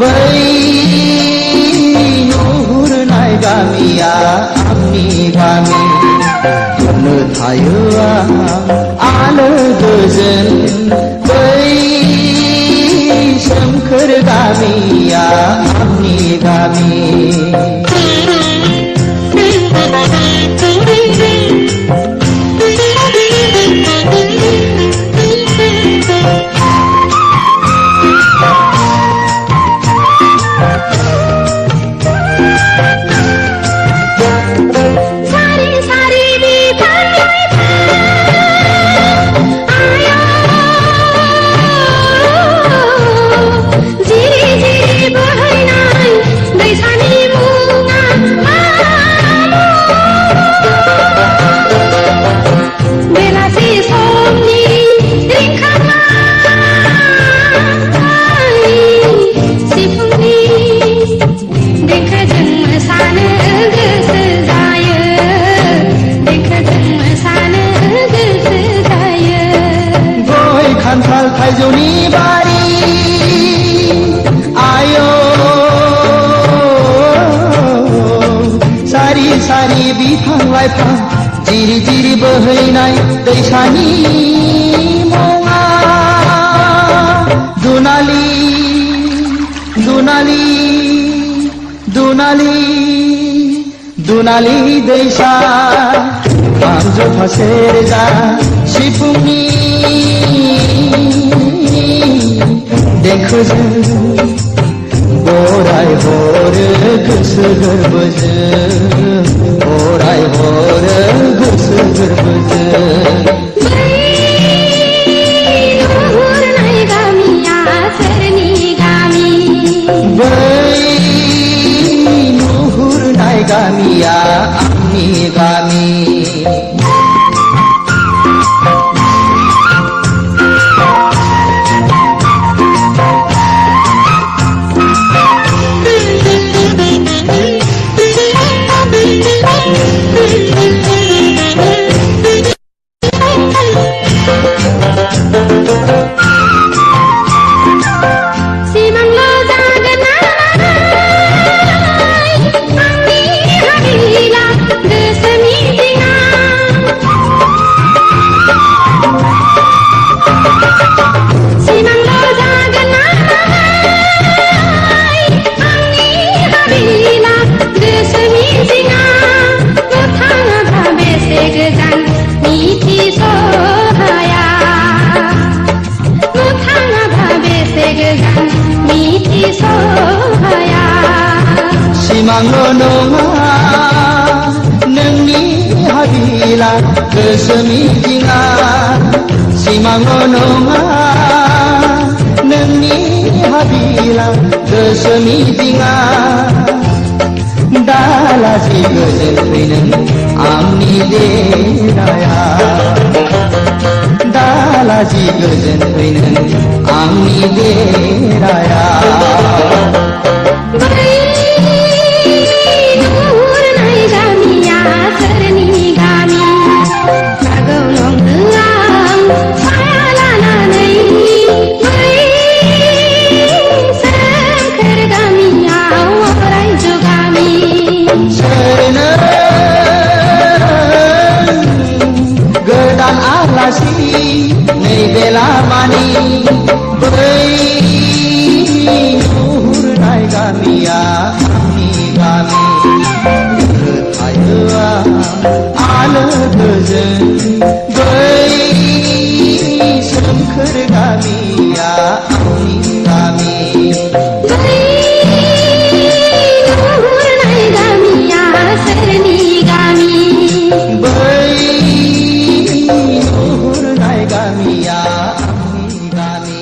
बै नुहुरनाय गामिया आंनि गामि बुंनो थायो आलो गोजोन बै सोमखोर गामिया आंनि गामि थाइजौनि बारि आयो सारि सारि बिफां लाइफां जिरि जिरि बोहैनाय दैसानि मुङा दुनालि दुनालि दुनालि दुनालि दैसा खाम जथा सेरजा सिफुंनि देंखोजों बराय हरो गोसो गोरबोजों बराय हरो गोसो गोरबोजों नुहुरनाय गामिया सोरनि गामि बै नुहुरनाय गामिया आंनि गामि सिमांल' नङा नोंनि हाबिला गोसो मिजिङा सिमांल' नङा नोंनि हाबिला गोसो मिजिङा दालासि गोजोन फैनो आंनि देराया दालासि गोजोन फैनो आंनि देराया नुहुरनाय गामिया सोरनि गामि बारगौलं आं साया लानानै बै सोमखोर गामियाव अरायज गामि सोरनो गोदान आलासि नैबे लामानि बै नुहुरनाय गामिया आंनि गामि थायो आलो गोजोन बै सोमखोर गामिया आंनि गामि नुहुरनाय गामिया सोरनि गामि बै नुहुरनाय गामिया आंनि गामि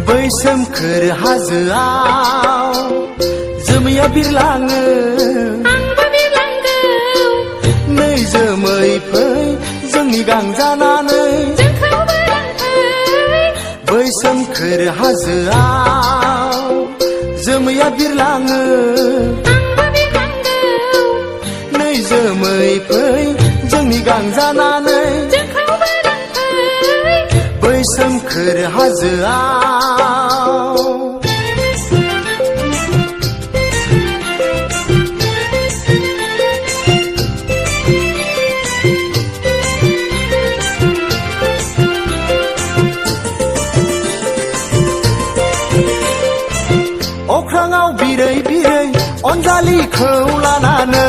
बै सोमखोर हाजोआव जोमैया बिरलाङो आंबो बिरलांगौ नै जोमै फै जों जोंनि गांजानानै जोंखौबो लांफै बै सोमखोर हाजोआव जोमैया बिरलाङो आंबो बिरलांगौ नै जोमै फै जोंनि गांजानानै जोंखौबो लांफै बै सोमखोर हाजोआव अख्राङाव बिरै बिरै अनजालिखौ लानानै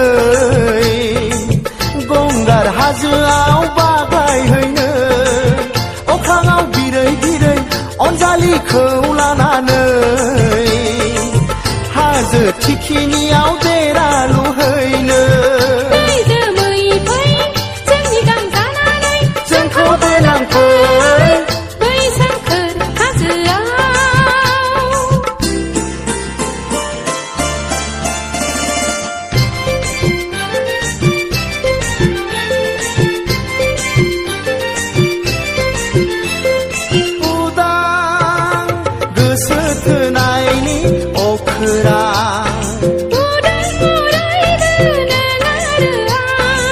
गंगार हाजोआव बागायहैनो अख्राङाव बिरै बिरै अनजालिखौ लानानै हाजो थिखिनियाव देरा लुहैनो नै जोमै फै जोंनि गांजानानै जोंखौबो लांफै बै सोमखोर हाजोआव उदां गोसो थोनायनि अखोरां उदां उरायबोनो नारो आं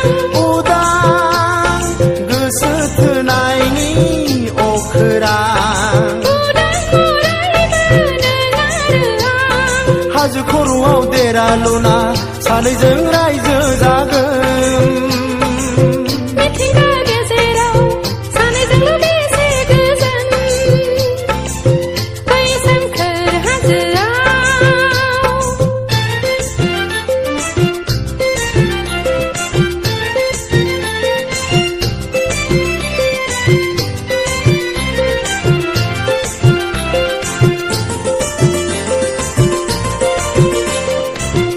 उदां गोसो थोनायनि अखोरां उदां उरायबोनो नारो आं हाजो खर'आव देरा लुना सानैजों रायजो जागोन मिथिंगा गेजेराव सानैजोंल' बेसे गोजोन बै सोमखोर हाजोआव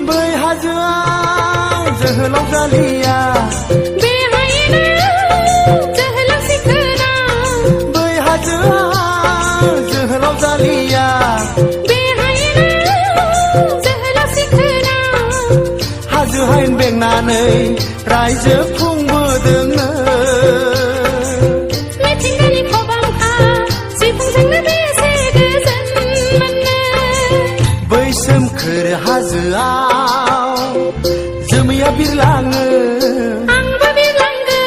बै हाजोआव जोहोलाव जालिया बेहायनो जोहोलाव सिखोना बै हाजोआव जोहोलाव जालिया बेहायनो जोहोलाव सिखोना हाजो हायेन बेंनानै रायजो खुंबोदोंनो मिथिंगानि खबामखा सिफुंजोंनो बेसे गोजोन मोनो बै सोमखोर हाजोआव जोमैया बिरलाङो आंबो बिरलांगौ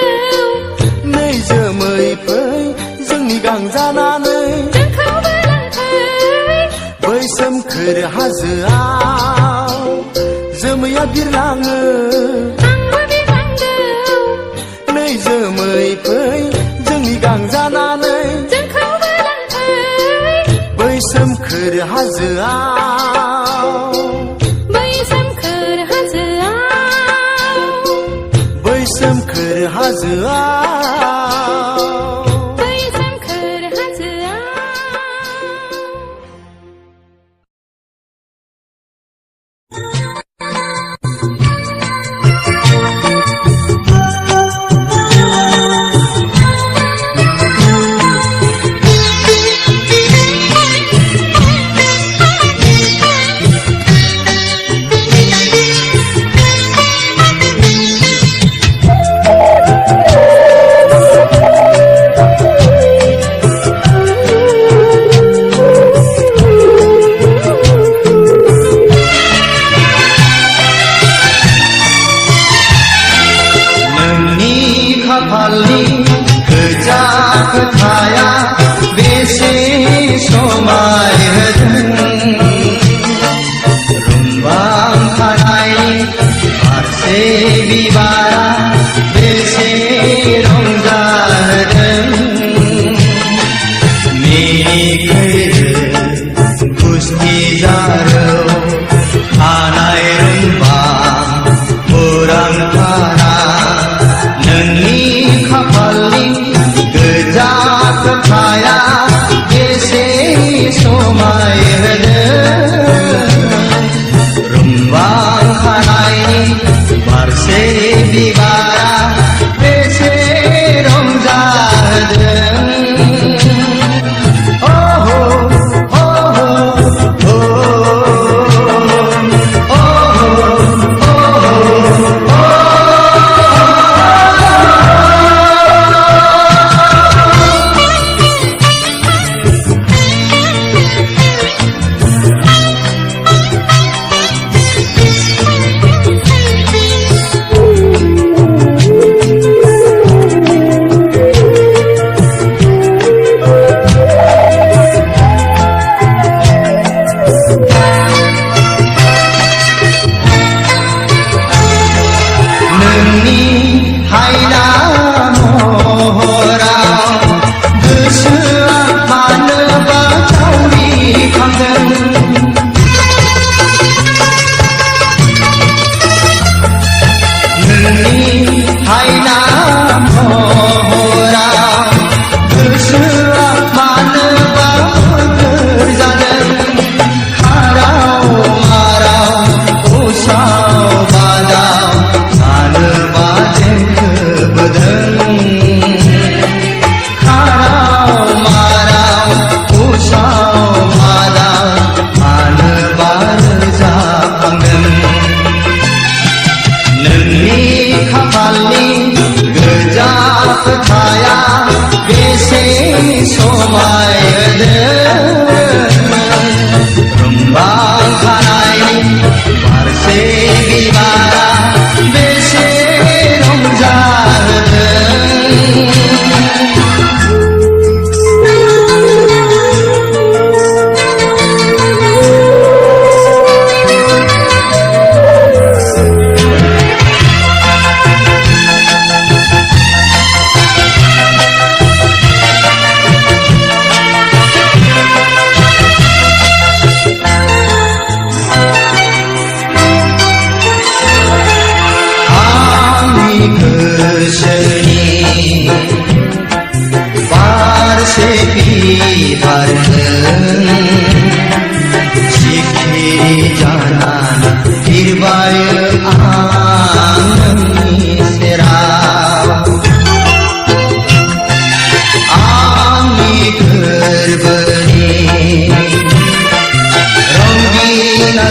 नै जोमै फै जोंनि गांजानानै जोंखौबो लांफै बै सोमखोर हाजोआव जोमैया बिरलाङो आंबो बिरलांगौ नै जोमै फै जोंनि गांजानानै जोंखौबो लांफै बै सोमखोर हाजोआव बै सोमखोर हाजोआव बै सोमखोर हाजोआव बै सोमखोर हाजोआव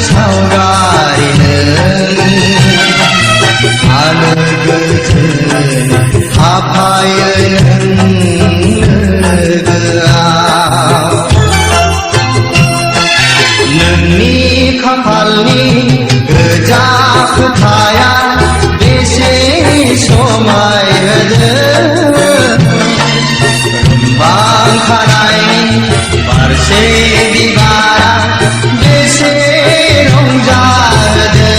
सावगारि नों आलो गोजोन हाफायो नों लोगोआव नोंनि खाफालनि गोजा फोथाया बेसे समायहोदों रुंबांखानाय बारसे बिबारा बेसे रंजाहोदों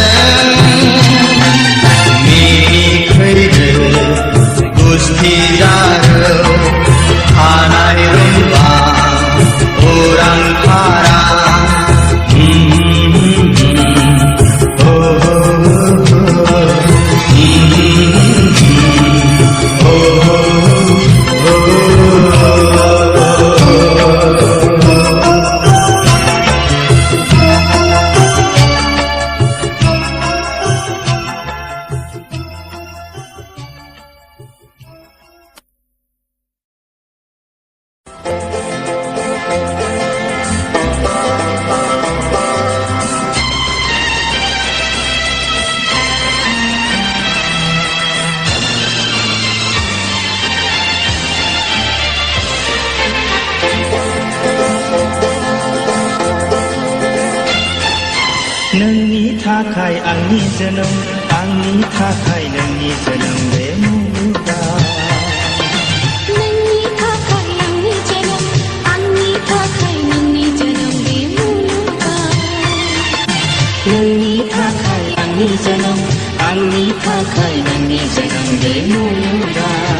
मिनिखैरो गुस्थि जारौ खानाय रुंबां उरां फारा नोंनि थाखाय आंनि जोनोम आंनि थाखाय नोंनि जोनोम बे मुलुगाव नोंनि थाखाय आंनि जोनोम आंनि थाखाय नोंनि जोनोम बे मुलुगाव नोंनि थाखाय आंनि जोनोम आंनि थाखाय नोंनि जोनोम बे मुलुगाव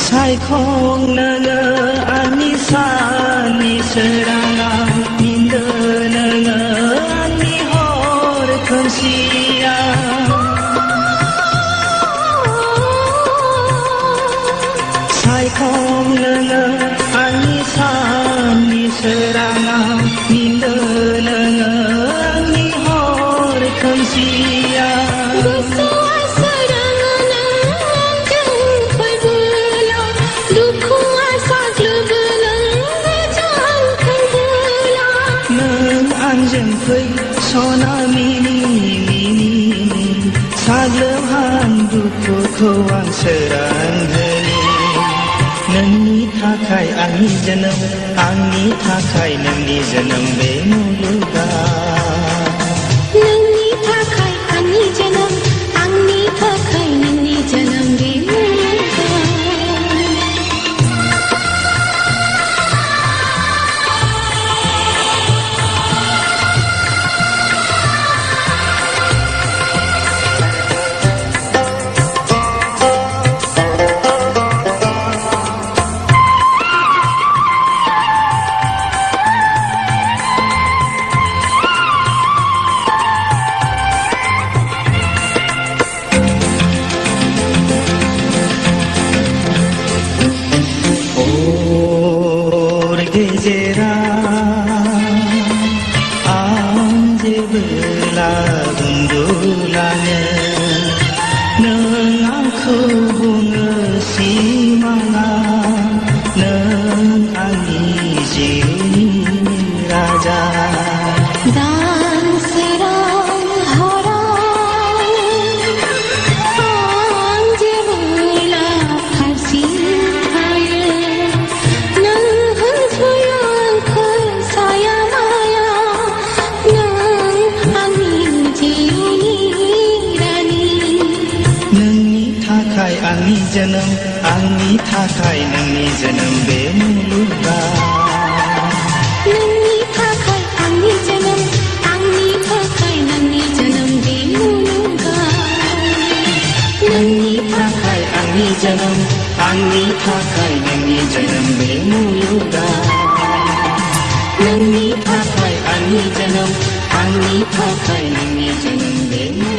सायखं नोङो आंनि साननि सोराङाव मिन्दो नोङो आंनि हर खोमसियाव सायखं नोङो आंनि साननि सोराङाव मिन्दो नोङो आंनि हर खोमसियाव गोसोआ सोराङानो जोंफोरबोलाव दुखुआ साग्लोबोलां जोंखौबोलां नों आंजों फै सना मिनि मिनि साग्लोबहां दुखुखौ आं सोरांहोनि नोंनि थाखाय आंनि जोनोम आंनि थाखाय नोंनि जोनोम बे मुलुगाव नोंनि थाखाय आंनि जोनोम आंनि थाखाय नोंनि जोनोम बे मुलुगाव आंनि जोनोम आंनि थाखाय नोंनि जोनोम बे मुलुगाव नोंनि थाखाय आंनि जोनोम आंनि थाखाय नोंनि जोनोम बे मुलुगाव नोंनि थाखाय आंनि जोनोम आंनि थाखाय नोंनि जोनोम बे मुलुगाव नोंनि थाखाय आंनि जोनोम आंनि थाखाय नोंनि जोनोम बे मुलुगाव